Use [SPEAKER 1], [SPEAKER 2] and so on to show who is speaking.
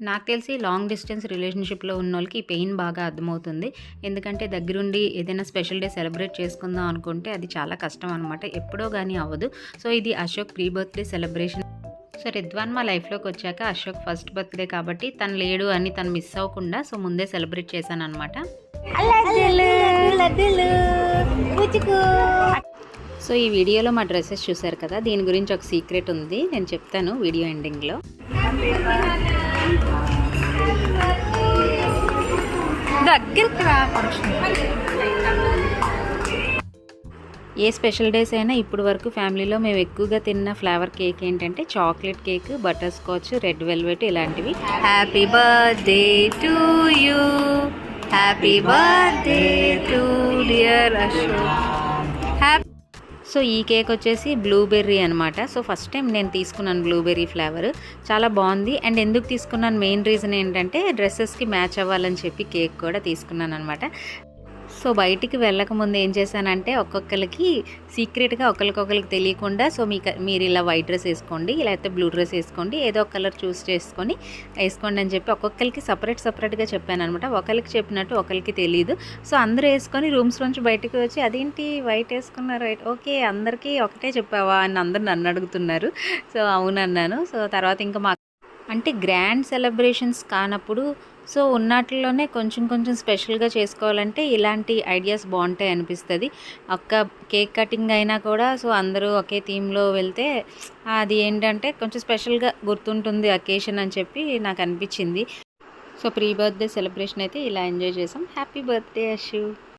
[SPEAKER 1] నాకు తెలిసి long distance రిలేషన్‌షిప్‌లో ఉన్నోళ్ళకి ఈ పెయిన్ బాగా అర్థమవుతుంది. ఎందుకంటే దగ్గరుండి ఏదైనా స్పెషల్ డే సెలబ్రేట్ చేసుకుందాం అనుకుంటే అది చాలా కష్టం అనమాట. ఎప్పుడో గానీ అవ్వదు. సో, ఇది Ashok pre birthday celebration. So, Ridwan మా లైఫ్‌లోకొచ్చాక అశోక్ ఫస్ట్ బర్త్‌డే కాబట్టి తను లేడు అని తను మిస్ అవ్వకుండా సో, ముందే సెలబ్రేట్ చేశాననమాట.
[SPEAKER 2] లడ్డూలు లడ్డూలు పుచ్చుకు.
[SPEAKER 1] సో, ఈ వీడియోలో మా డ్రెసెస్ చూసారు కదా! దీని గురించి ఒక సీక్రెట్ ఉంది. నేను చెప్తాను వీడియో ఎండింగ్‌లో.
[SPEAKER 2] దగ్గరికి రా కొంచెం.
[SPEAKER 1] ఏ స్పెషల్ డేస్ అయినా ఇప్పుడు వరకు ఫ్యామిలీలో మేము ఎక్కువగా తిన్న ఫ్లేవర్ కేక్ ఏంటంటే chocolate cake, butter scotch, red velvet ఇలాంటివి.
[SPEAKER 2] Happy birthday to you, happy birthday to dear Ashok.
[SPEAKER 1] So ఈ కేక్ వచ్చేసి బ్లూబెర్రీ అనమాట. సో ఫస్ట్ టైం నేను తీసుకున్నాను బ్లూబెర్రీ ఫ్లేవర్. చాలా బాగుంది. అండ్ ఎందుకు తీసుకున్నాను మెయిన్ రీజన్ ఏంటంటే డ్రెస్సెస్కి మ్యాచ్ అవ్వాలని చెప్పి కేక్ కూడా తీసుకున్నాను అనమాట. సో బయటికి వెళ్ళకముందు ఏం చేశానంటే ఒక్కొక్కరికి సీక్రెట్గా ఒకరికొకరికి తెలియకుండా సో మీరు ఇలా వైట్ డ్రెస్ వేసుకోండి, లేకపోతే బ్లూ డ్రెస్ వేసుకోండి, ఏదో ఒక కలర్ చూస్ చేసుకొని వేసుకోండి అని చెప్పి ఒక్కొక్కరికి సపరేట్గా చెప్పాను అనమాట. ఒకరికి చెప్పినట్టు ఒకరికి తెలియదు. సో అందరూ వేసుకొని రూమ్స్ నుంచి బయటకు వచ్చి అదేంటి వైట్ వేసుకున్నారు, వైట్ ఓకే అందరికీ ఒకటే చెప్పావా అని అందరూ నన్ను అడుగుతున్నారు. సో అవునన్నాను. సో తర్వాత ఇంకా అంటే గ్రాండ్ సెలబ్రేషన్స్ కానప్పుడు సో ఉన్నట్లోనే కొంచెం స్పెషల్గా చేసుకోవాలంటే ఇలాంటి ఐడియాస్ బాగుంటాయి అనిపిస్తుంది. ఒక్క కేక్ కటింగ్ అయినా కూడా సో అందరూ ఒకే థీమ్లో వెళ్తే అది ఏంటంటే కొంచెం స్పెషల్గా గుర్తుంటుంది అకేషన్ అని చెప్పి నాకు అనిపించింది. సో ప్రీ బర్త్డే సెలబ్రేషన్ అయితే ఇలా ఎంజాయ్ చేసాం. Happy birthday Ashu.